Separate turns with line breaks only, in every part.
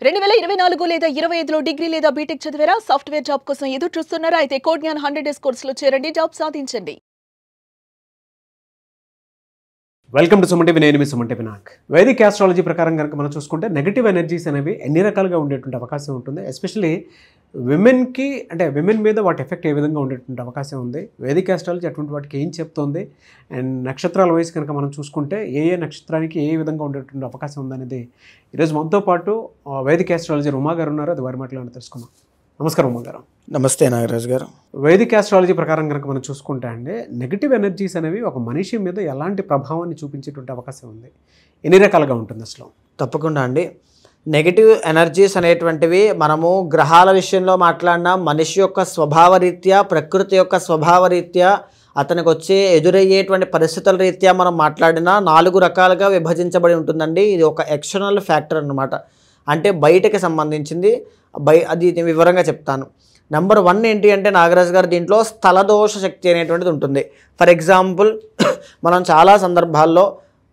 2024 లేదా 25లో డిగ్రీ లేదా బీటెక్ చదివారా? సాఫ్ట్‌వేర్ జాబ్ కోసం ఎదురు చూస్తున్నారా? అయితే కోడ్ జ్ఞాన్ 100 డేస్ కోర్సులో చేరండి, జాబ్ సాధించండి.
Welcome to Suman TV. నేను మీ సుమన్ టీవీ నాగ్. వైదిక్ ఆస్ట్రాలజీ ప్రకారం కనుక మనం చూసుకుంటే నెగిటివ్ ఎనర్జీస్ అనేవి ఎన్ని రకాలుగా ఉండేటువంటి అవకాశం ఉంటుంది. ఎస్పెషల్లీ విమెన్కి, అంటే విమెన్ మీద వాటి ఎఫెక్ట్ ఏ విధంగా ఉండేటువంటి అవకాశం ఉంది. వైదిక్ ఆస్ట్రాలజీ అటువంటి వాటికి ఏం చెప్తోంది, అండ్ నక్షత్రాల వయసు కనుక మనం చూసుకుంటే ఏ నక్షత్రానికి ఏ విధంగా ఉండేటువంటి అవకాశం ఉందనేది ఈరోజు మనతో పాటు వైదిక్ ఆస్ట్రాలజీ ఉమా గారు ఉన్నారు. అది వారి మాటలో తెలుసుకుందాం. నమస్కారం ఉమా గారు.
నమస్తే నాగరాజు గారు.
వైదిక్ ఆస్ట్రాలజీ ప్రకారం కనుక మనం చూసుకుంటే అండి, నెగిటివ్ ఎనర్జీస్ అనేవి ఒక మనిషి మీద ఎలాంటి ప్రభావాన్ని చూపించేటువంటి అవకాశం ఉంది, ఎన్ని రకాలుగా ఉంటుంది అసలు?
తప్పకుండా అండి. నెగిటివ్ ఎనర్జీస్ అనేటువంటివి మనము గ్రహాల విషయంలో మాట్లాడినా, మనిషి యొక్క స్వభావరీత్యా, ప్రకృతి యొక్క స్వభావరీత్యా, అతనికి వచ్చే ఎదురయ్యేటువంటి పరిస్థితుల రీత్యా మనం మాట్లాడినా 4 రకాలుగా విభజించబడి ఉంటుందండి. ఇది ఒక ఎక్స్టర్నల్ ఫ్యాక్టర్ అన్నమాట. అంటే బయటకి సంబంధించింది. అది వివరంగా చెప్తాను. నెంబర్ 1 ఏంటి అంటే నాగరాజు గారు, దీంట్లో స్థలదోష శక్తి అనేటువంటిది ఉంటుంది. ఫర్ ఎగ్జాంపుల్, మనం చాలా సందర్భాల్లో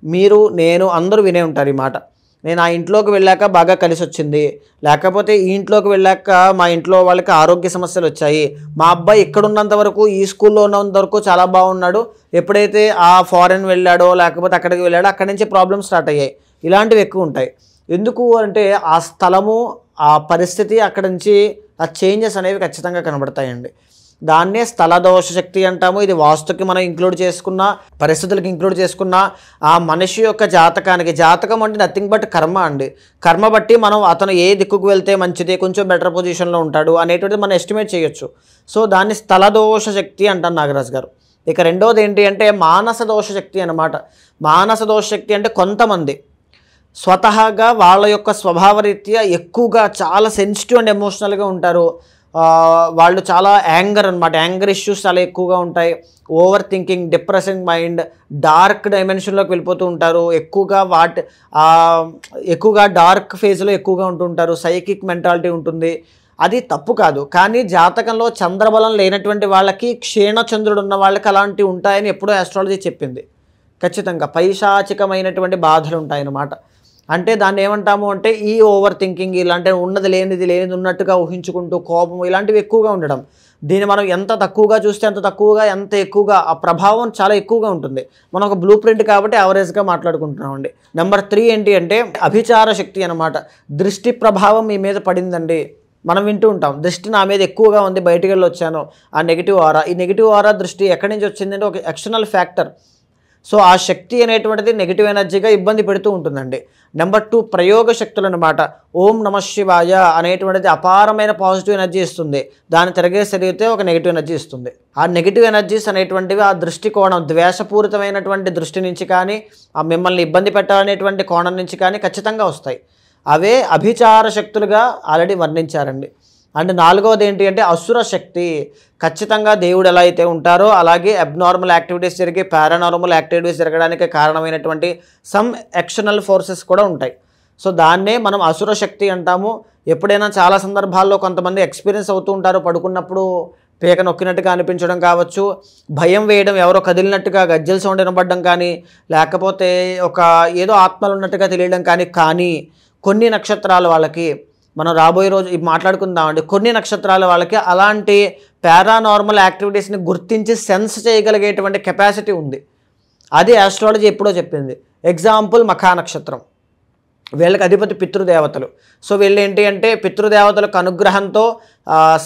మీరు, నేను అందరూ వినే ఉంటారు ఈ మాట. నేను ఆ ఇంట్లోకి వెళ్ళాక బాగా కలిసి వచ్చింది, లేకపోతే ఈ ఇంట్లోకి వెళ్ళాక మా ఇంట్లో వాళ్ళకి ఆరోగ్య సమస్యలు వచ్చాయి, మా అబ్బాయి ఇక్కడ ఉన్నంత వరకు, ఈ స్కూల్లో ఉన్నంత వరకు చాలా బాగున్నాడు, ఎప్పుడైతే ఆ ఫారెన్ వెళ్ళాడో లేకపోతే అక్కడికి వెళ్ళాడో అక్కడి నుంచి ప్రాబ్లమ్స్ స్టార్ట్ అయ్యాయి. ఇలాంటివి ఎక్కువ ఉంటాయి. ఎందుకు అంటే ఆ స్థలము, ఆ పరిస్థితి, అక్కడి నుంచి ఆ చేంజెస్ అనేవి ఖచ్చితంగా కనబడతాయండి. దాన్నే స్థలదోష శక్తి అంటాము. ఇది వాస్తుకి మనం ఇంక్లూడ్ చేసుకున్న, పరిస్థితులకు ఇంక్లూడ్ చేసుకున్న, ఆ మనిషి యొక్క జాతకానికి, జాతకం అంటే నథింగ్ బట్ కర్మ అండి. కర్మ బట్టి మనం అతను ఏ దిక్కుకు వెళ్తే మంచిది, కొంచెం బెటర్ పొజిషన్లో ఉంటాడు అనేటువంటిది మనం ఎస్టిమేట్ చేయొచ్చు. సో దాన్ని స్థలదోష శక్తి అంటాను నాగరాజు గారు. ఇక రెండోది ఏంటి అంటే మానస దోష శక్తి అన్నమాట. మానస దోష శక్తి అంటే కొంతమంది స్వతహాగా వాళ్ళ యొక్క స్వభావరీత్యా ఎక్కువగా చాలా సెన్సిటివ్ అండ్ ఎమోషనల్గా ఉంటారు. వాళ్ళు చాలా యాంగర్ అనమాట. యాంగర్ ఇష్యూస్ చాలా ఎక్కువగా ఉంటాయి. Over thinking, depressing mind, dark డైమెన్షన్లోకి వెళ్ళిపోతూ ఉంటారు. ఎక్కువగా డార్క్ ఫేజ్లో ఎక్కువగా ఉంటుంటారు. సైకిక్ మెంటాలిటీ ఉంటుంది. అది తప్పు కాదు, కానీ జాతకంలో చంద్రబలం లేనటువంటి వాళ్ళకి, క్షీణచంద్రుడు ఉన్న వాళ్ళకి అలాంటివి ఉంటాయని ఎప్పుడో ఆస్ట్రాలజీ చెప్పింది. ఖచ్చితంగా పైశాచికమైనటువంటి బాధలు ఉంటాయన్నమాట. అంటే దాన్ని ఏమంటాము అంటే ఈ ఓవర్ థింకింగ్, ఇలాంటి ఉన్నది లేనిది ఉన్నట్టుగా ఊహించుకుంటూ, కోపం, ఇలాంటివి ఎక్కువగా ఉండడం. దీన్ని మనం ఎంత తక్కువగా చూస్తే అంత తక్కువగా, ఎంత ఎక్కువగా ఆ ప్రభావం చాలా ఎక్కువగా ఉంటుంది. మనం ఒక బ్లూ ప్రింట్ కాబట్టి యావరేజ్గా మాట్లాడుకుంటున్నామండి. నెంబర్ 3 ఏంటి అంటే అభిచార శక్తి అనమాట. దృష్టి ప్రభావం మీ మీద పడిందండి. మనం వింటూ ఉంటాం, దృష్టి నా మీద ఎక్కువగా ఉంది, బయటికి వెళ్ళి వచ్చాను. ఆ నెగిటివ్ ఆరా, ఈ నెగిటివ్ ఆరా దృష్టి ఎక్కడి నుంచి వచ్చిందంటే ఒక ఎక్స్టర్నల్ ఫ్యాక్టర్. సో ఆ శక్తి అనేటువంటిది నెగిటివ్ ఎనర్జీగా ఇబ్బంది పెడుతూ ఉంటుందండి. నెంబర్ 2 ప్రయోగ శక్తులు అనమాట. ఓం నమ శివాయ అనేటువంటిది అపారమైన పాజిటివ్ ఎనర్జీ ఇస్తుంది. దాన్ని తిరిగితే ఒక నెగిటివ్ ఎనర్జీ ఇస్తుంది. ఆ నెగిటివ్ ఎనర్జీస్ అనేటువంటివి ఆ దృష్టికోణం, ద్వేషపూరితమైనటువంటి దృష్టి నుంచి కానీ, ఆ మిమ్మల్ని ఇబ్బంది పెట్టాలనేటువంటి కోణం నుంచి కానీ ఖచ్చితంగా వస్తాయి. అవే అభిచార శక్తులుగా ఆల్రెడీ వర్ణించారండి. అండ్ 4వది ఏంటి అంటే అసుర శక్తి. ఖచ్చితంగా దేవుడు ఎలా అయితే ఉంటారో అలాగే అబ్నార్మల్ యాక్టివిటీస్ జరిగి, పారానార్మల్ యాక్టివిటీస్ జరగడానికి కారణమైనటువంటి సమ్ ఎక్స్టర్నల్ ఫోర్సెస్ కూడా ఉంటాయి. సో దాన్నే మనం అసుర శక్తి అంటాము. ఎప్పుడైనా చాలా సందర్భాల్లో కొంతమంది ఎక్స్పీరియన్స్ అవుతూ ఉంటారు. పడుకున్నప్పుడు పేక నొక్కినట్టుగా అనిపించడం కావచ్చు, భయం వేయడం, ఎవరో కదిలినట్టుగా గజ్జల సౌండ్ వినపడడం కానీ, లేకపోతే ఏదో ఆత్మలు ఉన్నట్టుగా తెలియడం కానీ కొన్ని నక్షత్రాల వాళ్ళకి, మనం రాబోయే రోజు మాట్లాడుకుందామండి, కొన్ని నక్షత్రాల వాళ్ళకి అలాంటి పారానార్మల్ యాక్టివిటీస్ని గుర్తించి సెన్స్ చేయగలిగేటువంటి కెపాసిటీ ఉంది. అది ఆస్ట్రాలజీ ఎప్పుడో చెప్పింది. ఎగ్జాంపుల్ మఖా నక్షత్రం, వీళ్ళకి అధిపతి పితృదేవతలు. సో వీళ్ళు ఏంటి అంటే పితృదేవతలకు అనుగ్రహంతో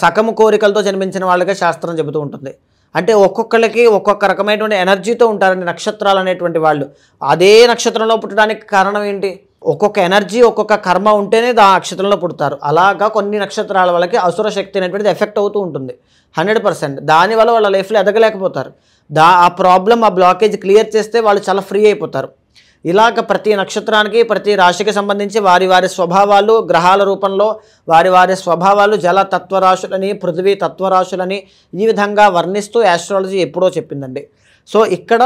సకము కోరికలతో జన్మించిన వాళ్ళకే శాస్త్రం చెబుతూ ఉంటుంది. అంటే ఒక్కొక్కరికి ఒక్కొక్క రకమైనటువంటి ఎనర్జీతో ఉంటారండి నక్షత్రాలు అనేటువంటి వాళ్ళు. అదే నక్షత్రంలో పుట్టడానికి కారణం ఏంటి? ఒక్కొక్క ఎనర్జీ, ఒక్కొక్క కర్మ ఉంటేనే ఆ నక్షత్రంలో పుడతారు. అలాగా కొన్ని నక్షత్రాల వాళ్ళకి అసుర శక్తి అనేటువంటిది ఎఫెక్ట్ అవుతూ ఉంటుంది 100%. దానివల్ల వాళ్ళ లైఫ్లో ఎదగలేకపోతారు. ఆ ప్రాబ్లం, ఆ బ్లాకేజ్ క్లియర్ చేస్తే వాళ్ళు చాలా ఫ్రీ అయిపోతారు. ఇలాగ ప్రతి నక్షత్రానికి, ప్రతి రాశికి సంబంధించి వారి స్వభావాలు, గ్రహాల రూపంలో వారి స్వభావాలు, జల తత్వరాశులని, పృథివీ తత్వరాశులని ఈ విధంగా వర్ణిస్తూ ఆస్ట్రాలజీ ఎప్పుడో చెప్పిందండి. సో ఇక్కడ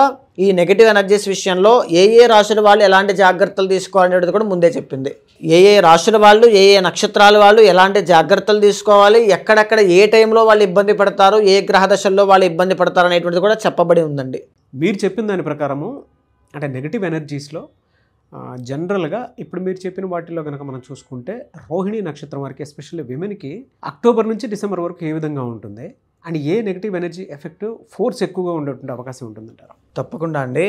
ఈ నెగిటివ్ ఎనర్జీస్ విషయంలో ఏ రాశుల వాళ్ళు ఎలాంటి జాగ్రత్తలు తీసుకోవాలనేది కూడా ముందే చెప్పింది. ఏ రాశుల వాళ్ళు, ఏ నక్షత్రాల వాళ్ళు ఎలాంటి జాగ్రత్తలు తీసుకోవాలి, ఎక్కడెక్కడ ఏ టైంలో వాళ్ళు ఇబ్బంది పడతారు, ఏ గ్రహ దశల్లో వాళ్ళు ఇబ్బంది పడతారు అనేటువంటిది కూడా చెప్పబడి ఉందండి.
మీరు చెప్పిన దాని ప్రకారము అంటే నెగిటివ్ ఎనర్జీస్లో జనరల్గా ఇప్పుడు మీరు చెప్పిన వాటిలో కనుక మనం చూసుకుంటే రోహిణి నక్షత్రం వారికి ఎస్పెషల్లీ విమెన్కి అక్టోబర్ నుంచి డిసెంబర్ వరకు ఏ విధంగా ఉంటుంది and A negative energy effect force ఎక్కువగా ఉండేటువంటి అవకాశం ఉంటుందంటారు?
తప్పకుండా అండి.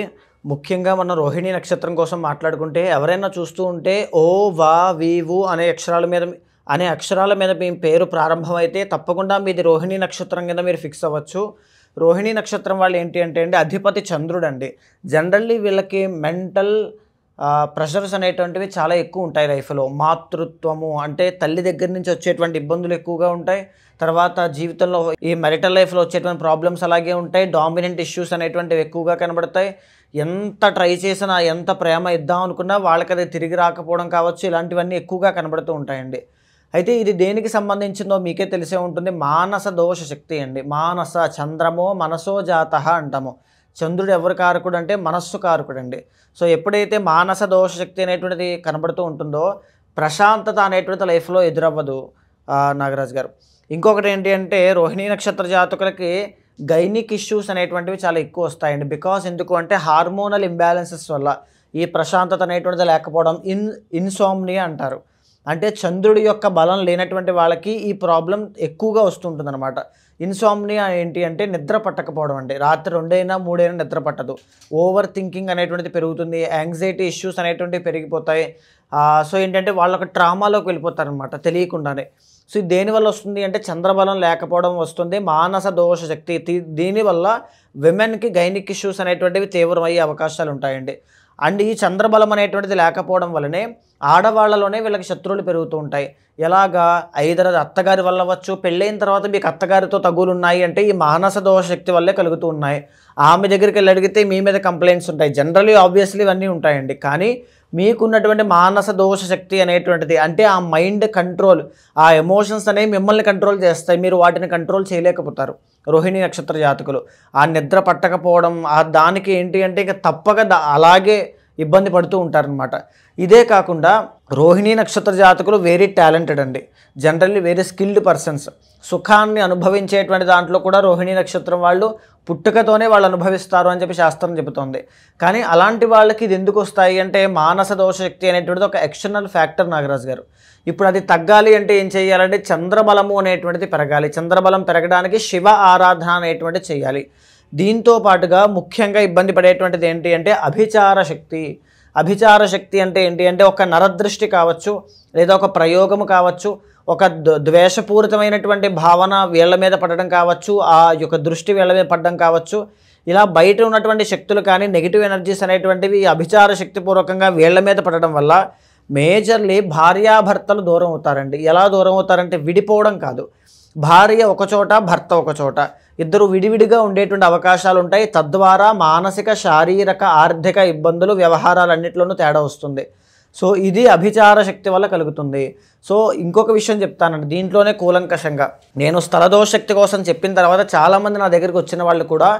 ముఖ్యంగా మనం రోహిణి నక్షత్రం కోసం మాట్లాడుకుంటే ఎవరైనా చూస్తూ ఉంటే ఓ వా వీవు అనే అక్షరాల మీద మీ పేరు ప్రారంభమైతే తప్పకుండా మీది రోహిణి నక్షత్రం కింద మీరు ఫిక్స్ అవ్వచ్చు. రోహిణి నక్షత్రం వాళ్ళు ఏంటి అంటే అండి, అధిపతి చంద్రుడు అండి. జనరల్లీ వీళ్ళకి మెంటల్ ప్రెషర్స్ అనేటువంటివి చాలా ఎక్కువ ఉంటాయి లైఫ్లో. మాతృత్వము అంటే తల్లి దగ్గర నుంచి వచ్చేటువంటి ఇబ్బందులు ఎక్కువగా ఉంటాయి. తర్వాత జీవితంలో ఈ మ్యారిటల్ లైఫ్లో వచ్చేటువంటి ప్రాబ్లమ్స్ అలాగే ఉంటాయి. డామినెంట్ ఇష్యూస్ అనేటువంటివి ఎక్కువగా కనబడతాయి. ఎంత ట్రై చేసినా, ఎంత ప్రేమ ఇద్దాం అనుకున్నా వాళ్ళకి అది తిరిగి రాకపోవడం కావచ్చు, ఇలాంటివన్నీ ఎక్కువగా కనబడుతూ ఉంటాయండి. అయితే ఇది దేనికి సంబంధించిందో మీకే తెలిసే ఉంటుంది. మానస దోష శక్తి అండి. మానస చంద్రమో మనసో జాతః అంటాము. చంద్రుడు ఎవరు కారకుడు అంటే మనస్సు కారకుడు అండి. సో ఎప్పుడైతే మానస దోష శక్తి అనేటువంటిది కనబడుతూ ఉంటుందో ప్రశాంతత అనేటువంటిది లైఫ్లో ఎదురవ్వదు నాగరాజ్ గారు. ఇంకొకటి ఏంటి అంటే రోహిణీ నక్షత్ర జాతకులకి గైనిక్ ఇష్యూస్ అనేటువంటివి చాలా ఎక్కువ వస్తాయండి. బికాస్ ఎందుకు అంటే హార్మోనల్ ఇంబ్యాలెన్సెస్ వల్ల ఈ ప్రశాంతత అనేటువంటిది లేకపోవడం ఇన్సోమ్నియా అంటారు. అంటే చంద్రుడి యొక్క బలం లేనటువంటి వాళ్ళకి ఈ ప్రాబ్లం ఎక్కువగా వస్తుంటుంది అనమాట. ఇన్సోమ్నియా ఏంటి అంటే నిద్ర పట్టకపోవడం అండి. రాత్రి 2 అయినా 3 అయినా నిద్ర పట్టదు. ఓవర్ థింకింగ్ అనేటువంటిది పెరుగుతుంది. యాంగ్జైటీ ఇష్యూస్ అనేటువంటివి పెరిగిపోతాయి. సో ఏంటంటే వాళ్ళొక ట్రామాలోకి వెళ్ళిపోతారనమాట తెలియకుండానే. సో ఇది దేనివల్ల వస్తుంది అంటే చంద్రబలం లేకపోవడం వస్తుంది. మానస దోష శక్తి. దీనివల్ల విమెన్కి గైనిక్ ఇష్యూస్ అనేటువంటివి తీవ్రమయ్యే అవకాశాలు ఉంటాయండి. అండ్ ఈ చంద్రబలం అనేటువంటిది లేకపోవడం వల్లనే ఆడవాళ్లలోనే వీళ్ళకి శత్రువులు పెరుగుతూ ఉంటాయి. ఎలాగా ఐదర్ అది అత్తగారి వల్ల అవ్వచ్చు, పెళ్ళైన తర్వాత మీకు అత్తగారితో తగులు ఉన్నాయి అంటే ఈ మానస దోష శక్తి వల్లే కలుగుతూ ఉన్నాయి. ఆమె దగ్గరికి వెళ్ళి అడిగితే మీ మీద కంప్లైంట్స్ ఉంటాయి. జనరల్లీ ఆబ్వియస్లీ ఇవన్నీ ఉంటాయండి. కానీ మీకున్నటువంటి మానస దోష శక్తి అనేటువంటిది అంటే ఆ మైండ్ కంట్రోల్, ఆ ఎమోషన్స్ అనేవి మిమ్మల్ని కంట్రోల్ చేస్తాయి. మీరు వాటిని కంట్రోల్ చేయలేకపోతారు. రోహిణి నక్షత్ర జాతకులు ఆ నిద్ర పట్టకపోవడం దానికి ఏంటి అంటే ఇక తప్పక అలాగే ఇబ్బంది పడుతూ ఉంటారనమాట. ఇదే కాకుండా రోహిణి నక్షత్ర జాతకులు వెరీ టాలెంటెడ్ అండి. Generally very skilled persons. సుఖాన్ని అనుభవించేటువంటి దాంట్లో కూడా రోహిణి నక్షత్రం వాళ్ళు పుట్టుకతోనే వాళ్ళు అనుభవిస్తారు అని చెప్పి శాస్త్రం చెబుతోంది. కానీ అలాంటి వాళ్ళకి ఇది ఎందుకు వస్తాయి అంటే మానస దోష శక్తి అనేటువంటిది ఒక ఎక్స్టర్నల్ ఫ్యాక్టర్ నాగరాజు గారు. ఇప్పుడు అది తగ్గాలి అంటే ఏం చేయాలంటే చంద్రబలము అనేటువంటిది పెరగాలి. చంద్రబలం పెరగడానికి శివ ఆరాధన అనేటువంటిది చేయాలి. దీంతో పాటుగా ముఖ్యంగా ఇబ్బంది పడేటువంటిది ఏంటి అంటే అభిచార శక్తి. అభిచార శక్తి అంటే ఏంటి అంటే ఒక నరదృష్టి కావచ్చు, లేదా ఒక ప్రయోగము కావచ్చు, ఒక ద్వేషపూరితమైనటువంటి భావన వీళ్ళ మీద పడడం కావచ్చు, ఆ యొక్క దృష్టి వీళ్ళ మీద పడడం కావచ్చు. ఇలా బయట ఉన్నటువంటి శక్తులు కానీ నెగిటివ్ ఎనర్జీస్ అనేటువంటివి అభిచార శక్తిపూర్వకంగా వీళ్ళ మీద పడడం వల్ల మేజర్లీ భార్యాభర్తలు దూరం అవుతారండి. ఎలా దూరం అవుతారంటే విడిపోవడం కాదు, భార్య ఒకచోట భర్త ఒకచోట ఇద్దరు విడివిడిగా ఉండేటువంటి అవకాశాలు ఉంటాయి. తద్వారా మానసిక, శారీరక, ఆర్థిక ఇబ్బందులు, వ్యవహారాలన్నింటిలోనూ తేడా వస్తుంది. సో ఇది అభిచార శక్తి వల్ల కలుగుతుంది. సో ఇంకొక విషయం చెప్తానండి దీంట్లోనే కూలంకషంగా. నేను స్థలదోష శక్తి కోసం చెప్పిన తర్వాత చాలామంది నా దగ్గరికి వచ్చిన వాళ్ళు కూడా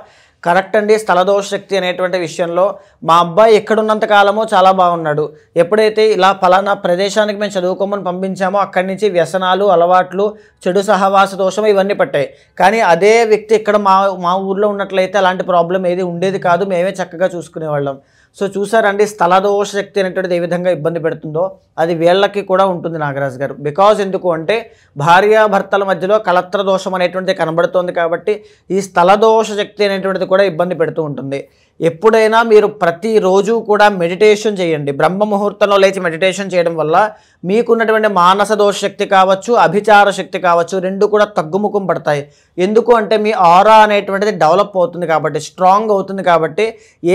కరెక్ట్ అండి, స్థలదోష శక్తి అనేటువంటి విషయంలో మా అబ్బాయి ఎక్కడున్నంత కాలమో చాలా బాగున్నాడు, ఎప్పుడైతే ఇలా ఫలానా ప్రదేశానికి మేము చదువుకోమని పంపించామో అక్కడి నుంచి వ్యసనాలు, అలవాట్లు, చెడు సహవాస దోషం ఇవన్నీ పట్టాయి. కానీ అదే వ్యక్తి ఇక్కడ మా ఊర్లో ఉన్నట్లయితే అలాంటి ప్రాబ్లం ఏది ఉండేది కాదు, మేమే చక్కగా చూసుకునేవాళ్ళం. సో చూసారండి స్థలదోష శక్తి అనేటువంటిది ఏ విధంగా ఇబ్బంది పెడుతుందో అది వీళ్ళకి కూడా ఉంటుంది నాగరాజు గారు. బికాజ్ ఎందుకు అంటే భార్యాభర్తల మధ్యలో కలత్ర దోషం అనేటువంటిది కనబడుతోంది కాబట్టి ఈ స్థలదోష శక్తి అనేటువంటిది కూడా ఇబ్బంది పెడుతూ ఉంటుంది. ఎప్పుడైనా మీరు ప్రతిరోజు కూడా మెడిటేషన్ చేయండి. బ్రహ్మ ముహూర్తంలో లేచి మెడిటేషన్ చేయడం వల్ల మీకున్నటువంటి మానస దోష శక్తి కావచ్చు, అభిచార శక్తి కావచ్చు, రెండు కూడా తగ్గుముఖం పడతాయి. ఎందుకు అంటే మీ ఆరా అనేటువంటిది డెవలప్ అవుతుంది కాబట్టి, స్ట్రాంగ్ అవుతుంది కాబట్టి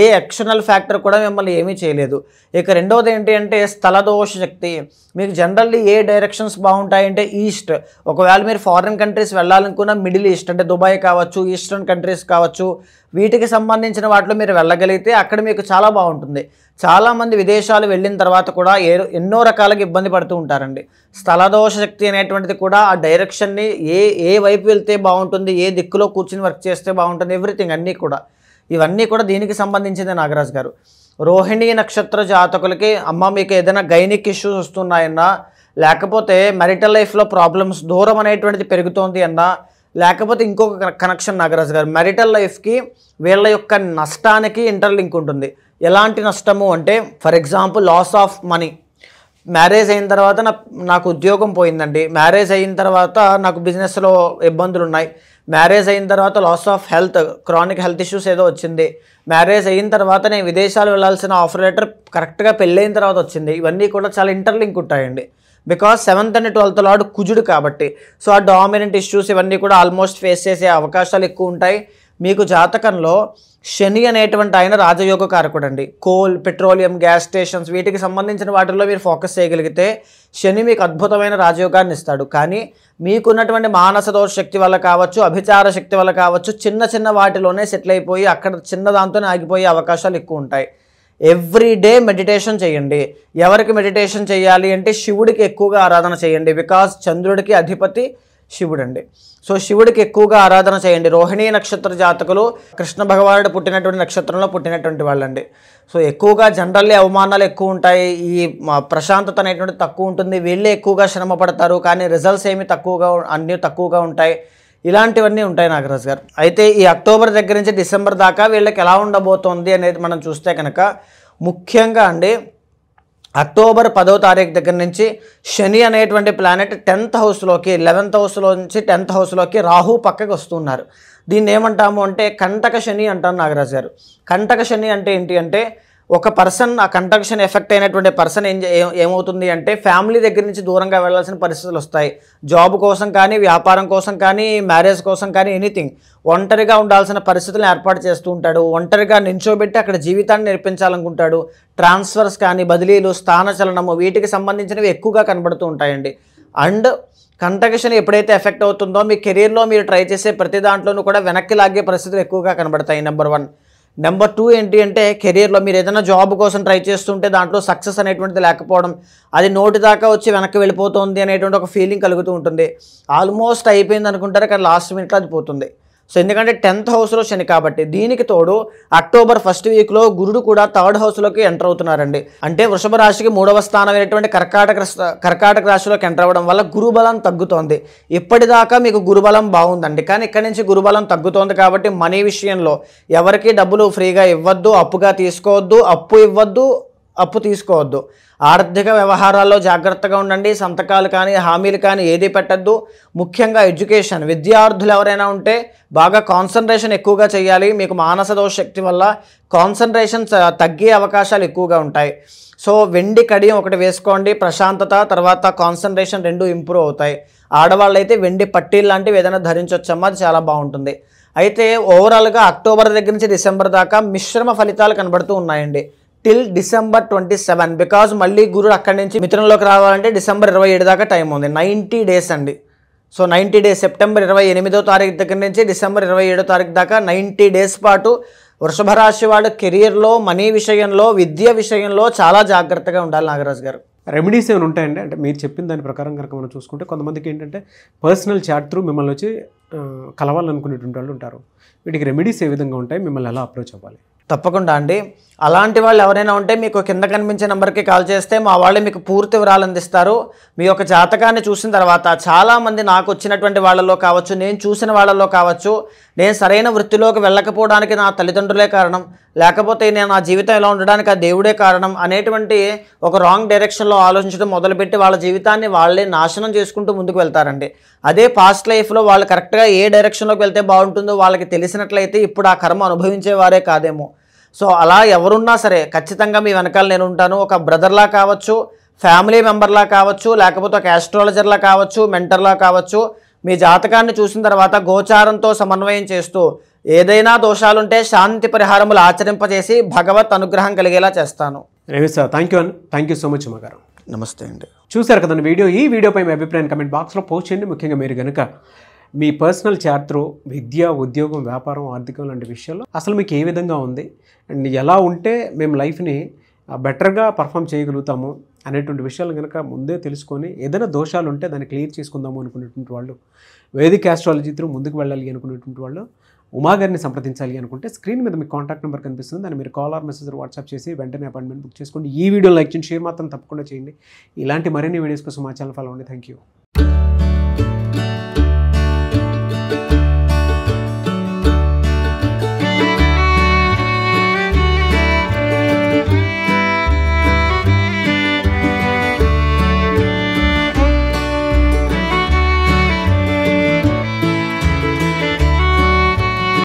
ఏ ఎక్స్టర్నల్ ఫ్యాక్టర్ కూడా మిమ్మల్ని ఏమీ చేయలేదు. ఇక రెండవది ఏంటి అంటే స్థలదోష శక్తి. మీకు జనరల్లీ ఏ డైరెక్షన్స్ బాగుంటాయంటే ఈస్ట్. ఒకవేళ మీరు ఫారిన్ కంట్రీస్ వెళ్ళాలనుకున్న మిడిల్ ఈస్ట్ అంటే దుబాయ్ కావచ్చు, ఈస్టర్న్ కంట్రీస్ కావచ్చు, వీటికి సంబంధించిన వాటిలో మీరు వెళ్ళగలిగితే అక్కడ మీకు చాలా బాగుంటుంది. చాలామంది విదేశాలు వెళ్ళిన తర్వాత కూడా ఎన్నో రకాలుగా ఇబ్బంది పడుతూ ఉంటారండి. స్థలదోష శక్తి అనేటువంటిది కూడా ఆ డైరెక్షన్ని ఏ వైపు వెళ్తే బాగుంటుంది, ఏ దిక్కులో కూర్చుని వర్క్ చేస్తే బాగుంటుంది, ఎవ్రీథింగ్ ఇవన్నీ కూడా దీనికి సంబంధించింది నాగరాజు గారు. రోహిణి నక్షత్ర జాతకులకి అమ్మ మీకు ఏదైనా గైనిక్ ఇష్యూస్ వస్తున్నాయన్నా, లేకపోతే మ్యారిటల్ లైఫ్లో ప్రాబ్లమ్స్ దూరం అనేటువంటిది పెరుగుతోంది అన్నా, లేకపోతే ఇంకొక కనెక్షన్ నాగరాజు గారు మ్యారిటల్ లైఫ్కి వీళ్ళ యొక్క నష్టానికి ఇంటర్లింక్ ఉంటుంది. ఎలాంటి నష్టము అంటే for example loss of money. Marriage అయిన తర్వాత నాకు ఉద్యోగం పోయిందండి, మ్యారేజ్ అయిన తర్వాత నాకు బిజినెస్లో ఇబ్బందులు ఉన్నాయి, మ్యారేజ్ అయిన తర్వాత loss of health, chronic health issues ఏదో వచ్చింది, మ్యారేజ్ అయిన తర్వాత నేను విదేశాలు వెళ్ళాల్సిన ఆఫర్ లెటర్ కరెక్ట్గా పెళ్ళైన తర్వాత వచ్చింది. ఇవన్నీ కూడా చాలా ఇంటర్లింక్ ఉంటాయండి. Because 7th and 12th lord కుజుడు కాబట్టి. సో ఆ డామినెంట్ ఇష్యూస్ ఇవన్నీ కూడా ఆల్మోస్ట్ ఫేస్ చేసే అవకాశాలు ఎక్కువ ఉంటాయి. మీకు జాతకంలో శని అనేటువంటి ఆయన రాజయోగ కారకుడు అండి. కోల్, పెట్రోలియం, గ్యాస్ స్టేషన్స్ వీటికి సంబంధించిన వాటిల్లో మీరు ఫోకస్ చేయగలిగితే శని మీకు అద్భుతమైన రాజయోగాన్ని ఇస్తాడు. కానీ మీకున్నటువంటి మానస దోష శక్తి వల్ల కావచ్చు, అభిచార శక్తి వల్ల కావచ్చు, చిన్న చిన్న వాటిలోనే సెటిల్ అయిపోయి అక్కడ చిన్న దాంతోనే ఆగిపోయే అవకాశాలు ఎక్కువ ఉంటాయి. ఎవ్రీ డే మెడిటేషన్ చేయండి. ఎవరికి మెడిటేషన్ చేయాలి అంటే శివుడికి ఎక్కువగా ఆరాధన చేయండి. బికాజ్ చంద్రుడికి అధిపతి శివుడు అండి. సో శివుడికి ఎక్కువగా ఆరాధన చేయండి. రోహిణీ నక్షత్ర జాతకులు కృష్ణ భగవానుడు పుట్టినటువంటి నక్షత్రంలో పుట్టినటువంటి వాళ్ళండి. సో ఎక్కువగా జనరల్లీ అవమానాలు ఎక్కువ ఉంటాయి, ఈ ప్రశాంతత అనేటువంటి తక్కువ ఉంటుంది, వీళ్ళే ఎక్కువగా శ్రమ పడతారు, కానీ రిజల్ట్స్ ఏమి అన్నీ తక్కువగా ఉంటాయి. ఇలాంటివన్నీ ఉంటాయి నాగరాజు గారు. అయితే ఈ అక్టోబర్ దగ్గర నుంచి డిసెంబర్ దాకా వీళ్ళకి ఎలా ఉండబోతోంది అనేది మనం చూస్తే కనుక ముఖ్యంగా అండి అక్టోబర్ 10వ తారీఖు దగ్గర నుంచి శని అనేటువంటి ప్లానెట్ 10th హౌస్లోకి 11th హౌస్లో నుంచి 10th హౌస్లోకి రాహు పక్కకి వస్తున్నారు. దీన్ని ఏమంటాము అంటే కంటక శని అంటాను నాగరాజు గారు. కంటక శని అంటే ఏంటి అంటే ఒక పర్సన్, ఆ కంటక శని ఎఫెక్ట్ అయినటువంటి పర్సన్ ఏమవుతుంది అంటే ఫ్యామిలీ దగ్గర నుంచి దూరంగా వెళ్ళాల్సిన పరిస్థితులు వస్తాయి. జాబ్ కోసం కానీ, వ్యాపారం కోసం కానీ, మ్యారేజ్ కోసం కానీ, ఎనీథింగ్ ఒంటరిగా ఉండాల్సిన పరిస్థితులను ఏర్పాటు చేస్తూ ఉంటాడు. ఒంటరిగా నించోబెట్టి అక్కడ జీవితాన్ని నేర్పించాలనుకుంటాడు. ట్రాన్స్ఫర్స్ కానీ, బదిలీలు, స్థానచలనము వీటికి సంబంధించినవి ఎక్కువగా కనబడుతూ ఉంటాయండి. అండ్ కంటక శని ఎప్పుడైతే ఎఫెక్ట్ అవుతుందో మీ కెరీర్లో మీరు ట్రై చేసే ప్రతి దాంట్లోనూ కూడా వెనక్కి లాగే పరిస్థితులు ఎక్కువగా కనబడతాయి. నెంబర్ 1. నెంబర్ 2 ఏంటి అంటే కెరీర్లో మీరు ఏదైనా జాబ్ కోసం ట్రై చేస్తుంటే దాంట్లో సక్సెస్ అనేటువంటిది లేకపోవడం, అది నోటి దాకా వచ్చి వెనక్కి వెళ్ళిపోతుంది అనేటువంటి ఒక ఫీలింగ్ కలుగుతూ ఉంటుంది. ఆల్మోస్ట్ అయిపోయింది అనుకుంటారు, కానీ లాస్ట్ మినిట్లో అది పోతుంది. సో ఎందుకంటే 10th హౌస్లో శని కాబట్టి. దీనికి తోడు అక్టోబర్ 1st వీక్లో గురుడు కూడా 3rd హౌస్లోకి ఎంటర్ అవుతున్నారండి. అంటే వృషభ రాశికి 3వ స్థానం అయినటువంటి కర్కాటక రాశిలోకి ఎంటర్ అవ్వడం వల్ల గురుబలం తగ్గుతోంది. ఇప్పటిదాకా మీకు గురుబలం బాగుందండి, కానీ ఇక్కడి నుంచి గురుబలం తగ్గుతోంది కాబట్టి మనీ విషయంలో ఎవరికి డబ్బులు ఫ్రీగా ఇవ్వద్దు, అప్పుగా తీసుకోవద్దు, అప్పు ఇవ్వద్దు, అప్పు తీసుకోవద్దు. ఆర్థిక వ్యవహారాల్లో జాగ్రత్తగా ఉండండి. సంతకాలు కానీ, హామీలు కానీ ఏది పెట్టద్దు. ముఖ్యంగా ఎడ్యుకేషన్, విద్యార్థులు ఎవరైనా ఉంటే బాగా కాన్సన్ట్రేషన్ ఎక్కువగా చేయాలి. మీకు మానస దోష శక్తి వల్ల కాన్సన్ట్రేషన్ తగ్గే అవకాశాలు ఎక్కువగా ఉంటాయి. సో వెండి కడియం ఒకటి వేసుకోండి. ప్రశాంతత తర్వాత కాన్సన్ట్రేషన్ 2 ఇంప్రూవ్ అవుతాయి. ఆడవాళ్ళు అయితే వెండి పట్టీలు లాంటివి ఏదైనా ధరించవచ్చమ్మా, అది చాలా బాగుంటుంది. అయితే ఓవరాల్గా అక్టోబర్ దగ్గర నుంచి డిసెంబర్ దాకా మిశ్రమ ఫలితాలు కనబడుతూ ఉన్నాయండి. Till December 27. బికాజ్ మళ్ళీ గురుడు అక్కడి నుంచి మిథునంలోకి రావాలంటే December 27 దాకా టైం ఉంది. 90 డేస్ అండి. సో 90 డేస్, సెప్టెంబర్ 28వ తారీఖు దగ్గర నుంచి December 27వ తారీఖు దాకా 90 డేస్ పాటు వృషభ రాశి వాళ్ళు కెరియర్లో, మనీ విషయంలో, విద్య విషయంలో చాలా జాగ్రత్తగా ఉండాలి నాగరాజు గారు.
రెమెడీస్ ఏమైనా ఉంటాయండి? అంటే మీరు చెప్పిన దాని ప్రకారం కనుక మనం చూసుకుంటే కొంతమందికి ఏంటంటే పర్సనల్ చాట్ త్రూ మిమ్మల్ని వచ్చి కలవాలనుకునేటువంటి వాళ్ళు ఉంటారు. వీటికి రెమెడీస్ ఏ విధంగా ఉంటాయి, మిమ్మల్ని ఎలా అప్రోచ్ అవ్వాలి?
తప్పకుండా అండి. అలాంటి వాళ్ళు ఎవరైనా ఉంటే మీకు కింద కనిపించే నెంబర్కి కాల్ చేస్తే మా వాళ్ళు మీకు పూర్తి వివరాలు అందిస్తారు. మీ యొక్క జాతకాన్ని చూసిన తర్వాత చాలామంది నాకు వచ్చినటువంటి వాళ్ళలో కావచ్చు, నేను చూసిన వాళ్ళలో కావచ్చు, నేను సరైన వృత్తిలోకి వెళ్ళకపోవడానికి నా తల్లిదండ్రులే కారణం, లేకపోతే నేను నా జీవితం ఎలా ఉండడానికి ఆ దేవుడే కారణం అనేటువంటి ఒక రాంగ్ డైరెక్షన్లో ఆలోచించడం మొదలుపెట్టి వాళ్ళ జీవితాన్ని వాళ్ళే నాశనం చేసుకుంటూ ముందుకు వెళ్తారండి. అదే పాస్ట్ లైఫ్లో వాళ్ళు కరెక్ట్గా ఏ డైరెక్షన్లోకి వెళ్తే బాగుంటుందో వాళ్ళకి తెలిసినట్లయితే ఇప్పుడు ఆ కర్మ అనుభవించేవారే కాదేమో. సో అలా ఎవరున్నా సరే ఖచ్చితంగా మీ వెనకాల నేను ఉంటాను. ఒక బ్రదర్లా కావచ్చు, ఫ్యామిలీ మెంబర్లా కావచ్చు, లేకపోతే ఒక ఆస్ట్రాలజర్లా కావచ్చు, మెంటర్లా కావచ్చు. మీ జాతకాన్ని చూసిన తర్వాత గోచారంతో సమన్వయం చేస్తూ ఏదైనా దోషాలుంటే శాంతి పరిహారములు ఆచరింపజేసి భగవత్ అనుగ్రహం కలిగేలా చేస్తాను.
Ravi sir, thank you so much Uma గారు.
నమస్తే అండి.
చూసారు కదండి వీడియో. ఈ వీడియోపై మీ అభిప్రాయం కమెంట్ బాక్స్లో పోస్ట్ చేయండి. ముఖ్యంగా మీరు కనుక మీ పర్సనల్ చార్ట్ త్రూ విద్య, ఉద్యోగం, వ్యాపారం, ఆర్థికం లాంటి విషయాల్లో అసలు మీకు ఏ విధంగా ఉంది అండ్ ఎలా ఉంటే మేము లైఫ్ని బెటర్గా పర్ఫామ్ చేయగలుగుతాము అనేటువంటి విషయాలు కనుక ముందే తెలుసుకొని ఏదైనా దోషాలు ఉంటే దాన్ని క్లియర్ చేసుకుందాము అనుకునేటువంటి వాళ్ళు, వేదిక్ ఆస్ట్రాలజీ త్రూ ముందుకు వెళ్ళాలి అనుకునేటువంటి వాళ్ళు ఉమా గారిని సంప్రదించాలి అనుకుంటే స్క్రీన్ మీద మీకు కాంటాక్ట్ నెంబర్ కనిపిస్తుంది. దాన్ని మీరు కాల్ ఆర్ మెసేజ్ వాట్సాప్ చేసి వెంటనే అపాయింట్మెంట్ బుక్ చేసుకోండి. ఈ వీడియో లైక్ చేయండి, షేర్ మాత్రం తప్పకుండా చేయండి. ఇలాంటి మరిన్ని వీడియోస్ కోసం మా ఛానల్ ఫాలో అవ్వండి. Thank you.